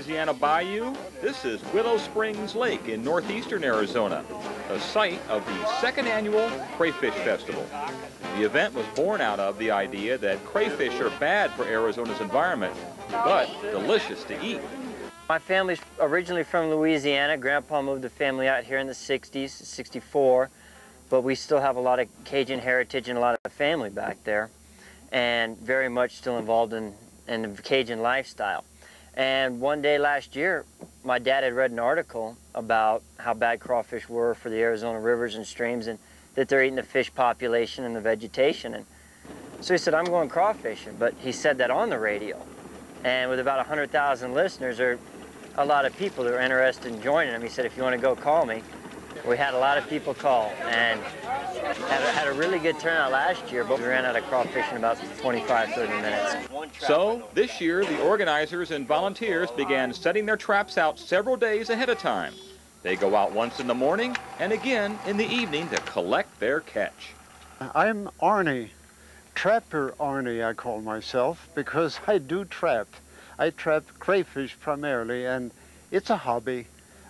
Louisiana Bayou, this is Willow Springs Lake in northeastern Arizona, the site of the second annual Crayfish Festival. The event was born out of the idea that crayfish are bad for Arizona's environment, but delicious to eat. My family's originally from Louisiana. Grandpa moved the family out here in the 60s, 64, but we still have a lot of Cajun heritage and a lot of family back there, and very much still involved in the Cajun lifestyle. And one day last year, my dad had read an article about how bad crawfish were for the Arizona rivers and streams, and that they're eating the fish population and the vegetation. And so he said, I'm going crawfishing, but he said that on the radio. And with about 100,000 listeners, there are a lot of people that were interested in joining him. He said, if you want to go, call me. We had a lot of people call, and had a really good turnout last year, but we ran out of crawfish in about 25, 30 minutes. So this year, the organizers and volunteers began setting their traps out several days ahead of time. They go out once in the morning and again in the evening to collect their catch. I'm Arnie, Trapper Arnie I call myself, because I do trap. I trap crayfish primarily, and it's a hobby.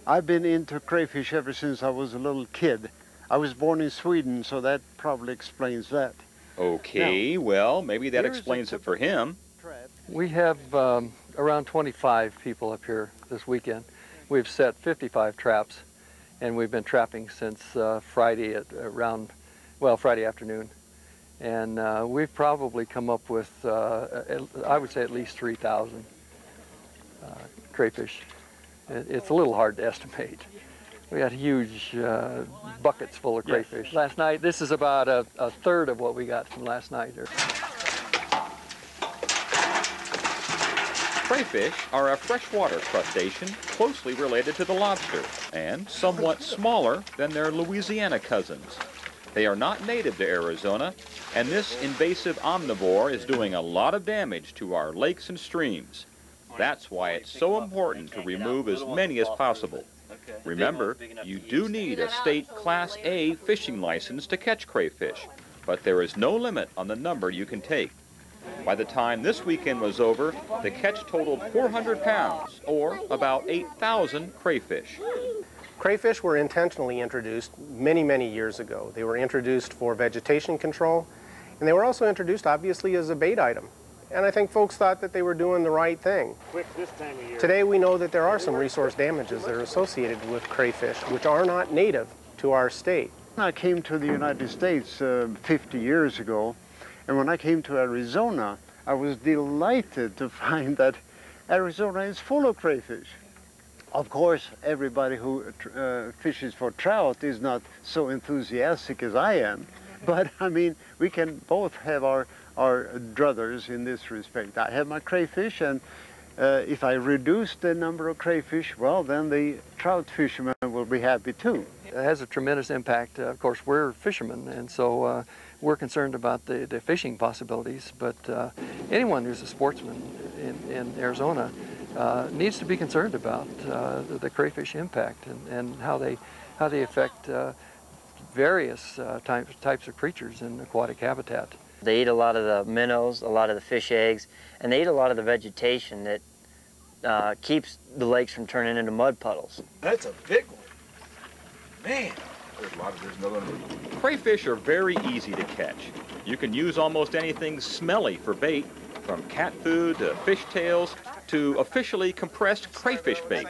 I've been into crayfish ever since I was a little kid. I was born in Sweden, so that probably explains that. Okay, now, well, maybe that explains it for him. We have around 25 people up here this weekend. We've set 55 traps, and we've been trapping since Friday at Friday afternoon. And we've probably come up with, I would say, at least 3,000 crayfish. It's a little hard to estimate. We got huge buckets full of crayfish. Yes. Last night, this is about a third of what we got from last night. Crayfish are a freshwater crustacean closely related to the lobster and somewhat smaller than their Louisiana cousins. They are not native to Arizona, and this invasive omnivore is doing a lot of damage to our lakes and streams. That's why it's so important to remove as many as possible. Remember, you do need a state Class A fishing license to catch crayfish, but there is no limit on the number you can take. By the time this weekend was over, the catch totaled 400 pounds, or about 8,000 crayfish. Crayfish were intentionally introduced many, many years ago. They were introduced for vegetation control, and they were also introduced, obviously, as a bait item. And I think folks thought that they were doing the right thing. Today we know that there are some resource damages that are associated with crayfish, which are not native to our state. I came to the United States 50 years ago, and when I came to Arizona, I was delighted to find that Arizona is full of crayfish. Of course, everybody who fishes for trout is not so enthusiastic as I am, but I mean, we can both have our druthers in this respect. I have my crayfish, and if I reduce the number of crayfish, well, then the trout fishermen will be happy too. It has a tremendous impact. Of course, we're fishermen, and so we're concerned about the fishing possibilities, but anyone who's a sportsman in Arizona needs to be concerned about the crayfish impact and how they affect various types of creatures in aquatic habitat. They eat a lot of the minnows, a lot of the fish eggs, and they eat a lot of the vegetation that keeps the lakes from turning into mud puddles. That's a big one. Man, there's another one. Crayfish are very easy to catch. You can use almost anything smelly for bait, from cat food to fish tails to officially compressed crayfish bait.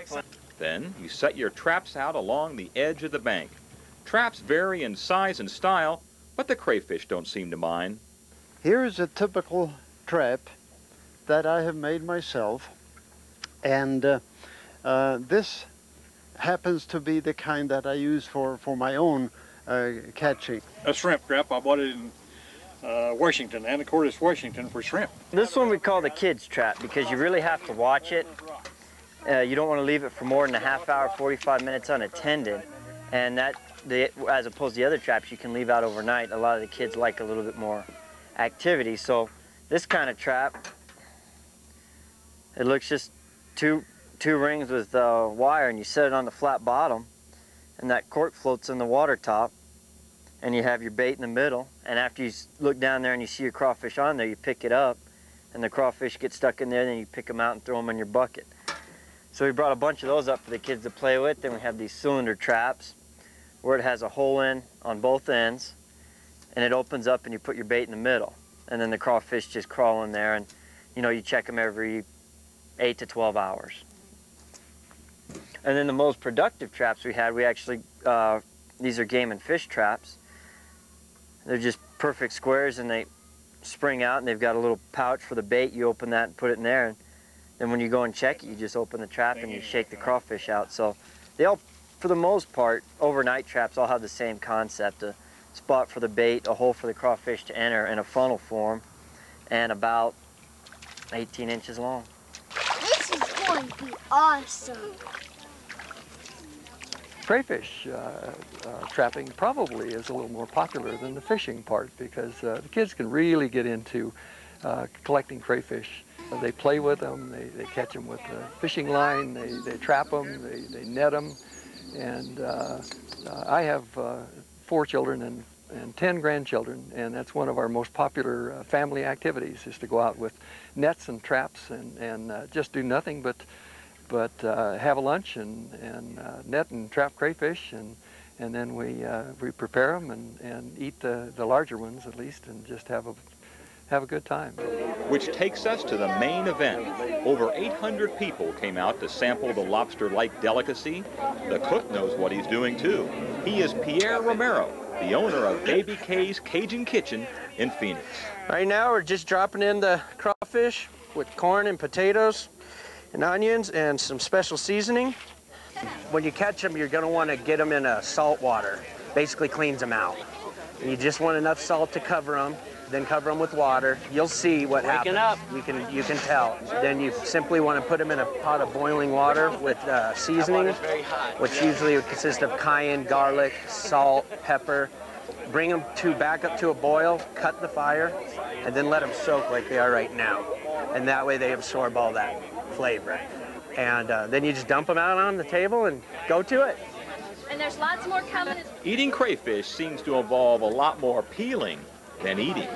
Then you set your traps out along the edge of the bank. Traps vary in size and style, but the crayfish don't seem to mind. Here's a typical trap that I have made myself, and this happens to be the kind that I use for my own catching. A shrimp trap. I bought it in Washington, Anacortes, Washington, for shrimp. This one we call the kids trap because you really have to watch it. You don't want to leave it for more than a half hour, 45 minutes unattended, and as opposed to the other traps you can leave out overnight. A lot of the kids like a little bit more activity. So this kind of trap, it looks just two rings with wire, and you set it on the flat bottom, and that cork floats in the water top, and you have your bait in the middle, and after you look down there and you see your crawfish on there, you pick it up, and the crawfish get stuck in there, then you pick them out and throw them in your bucket. So we brought a bunch of those up for the kids to play with. Then we have these cylinder traps where it has a hole in on both ends, and it opens up and you put your bait in the middle. And then the crawfish just crawl in there, and you know, you check them every 8 to 12 hours. And then the most productive traps we had, we actually, these are game and fish traps. They're just perfect squares, and they spring out, and they've got a little pouch for the bait. You open that and put it in there, and then when you go and check it, you just open the trap and you shake the crawfish out. So they all, for the most part, overnight traps all have the same concept: a spot for the bait, a hole for the crawfish to enter in a funnel form, and about 18 inches long. This is going to be awesome. Crayfish trapping probably is a little more popular than the fishing part, because the kids can really get into collecting crayfish. They play with them, they catch them with a fishing line, they trap them, they net them. And I have 4 children and 10 grandchildren, and that's one of our most popular family activities, is to go out with nets and traps and just do nothing but have a lunch and net and trap crayfish, and then we prepare them and eat the larger ones at least, and just have a good time. Which takes us to the main event. Over 800 people came out to sample the lobster-like delicacy. The cook knows what he's doing too. He is Pierre Romero, the owner of Baby K's Cajun Kitchen in Phoenix. Right now we're just dropping in the crawfish with corn and potatoes and onions and some special seasoning. When you catch them, you're going to want to get them in salt water. Basically cleans them out. And you just want enough salt to cover them, then cover them with water. You'll see what happens. Up. You can tell. Then you simply want to put them in a pot of boiling water with seasoning, which usually consists of cayenne, garlic, salt, pepper. Bring them back up to a boil, cut the fire, and then let them soak like they are right now. And that way they absorb all that flavor. And then you just dump them out on the table and go to it. And there's lots more coming. Eating crayfish seems to involve a lot more peeling than eating.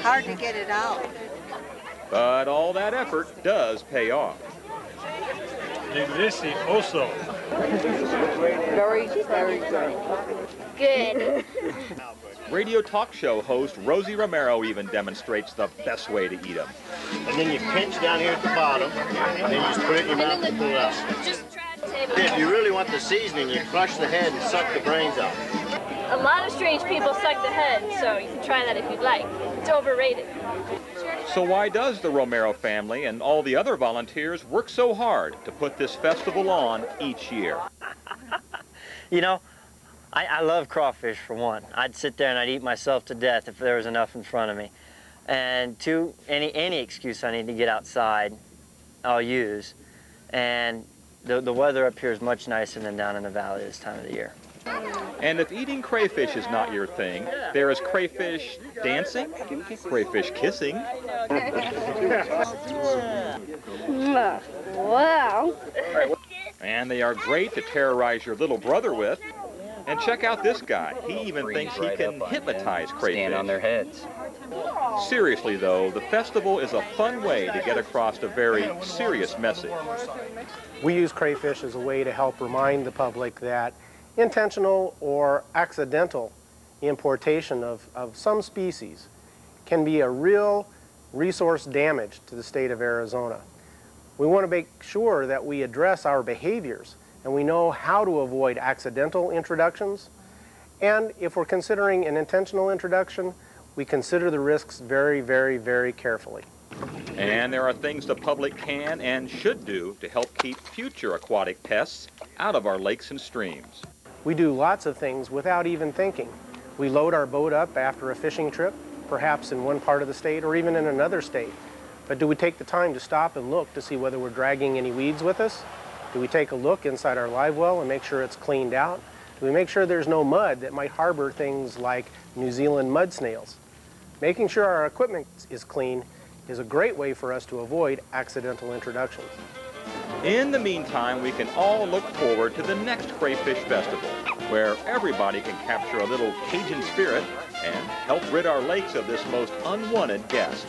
Hard to get it out. But all that effort does pay off. Delicioso. Very, very good. Good. Radio talk show host Rosie Romero even demonstrates the best way to eat them. And then you pinch down here at the bottom, and then you just put it in your mouth and pull it out. Just try to table. If you really want the seasoning, you crush the head and suck the brains out. A lot of strange people suck the head, so you can try that if you'd like. It's overrated. So why does the Romero family and all the other volunteers work so hard to put this festival on each year? You know, I love crawfish, for one. I'd sit there and I'd eat myself to death if there was enough in front of me. And two, any excuse I need to get outside, I'll use. And the weather up here is much nicer than down in the valley this time of the year. And if eating crayfish is not your thing, there is crayfish dancing, crayfish kissing. Wow. And they are great to terrorize your little brother with. And check out this guy. He even thinks he can hypnotize crayfish. Stand on their heads. Seriously though, the festival is a fun way to get across a very serious message. We use crayfish as a way to help remind the public that intentional or accidental importation of some species can be a real resource damage to the state of Arizona. We want to make sure that we address our behaviors and we know how to avoid accidental introductions. And if we're considering an intentional introduction, we consider the risks very, very, very carefully. And there are things the public can and should do to help keep future aquatic pests out of our lakes and streams. We do lots of things without even thinking. We load our boat up after a fishing trip, perhaps in one part of the state or even in another state. But do we take the time to stop and look to see whether we're dragging any weeds with us? Do we take a look inside our live well and make sure it's cleaned out? Do we make sure there's no mud that might harbor things like New Zealand mud snails? Making sure our equipment is clean is a great way for us to avoid accidental introductions. In the meantime, we can all look forward to the next Crayfish Festival, where everybody can capture a little Cajun spirit and help rid our lakes of this most unwanted guest.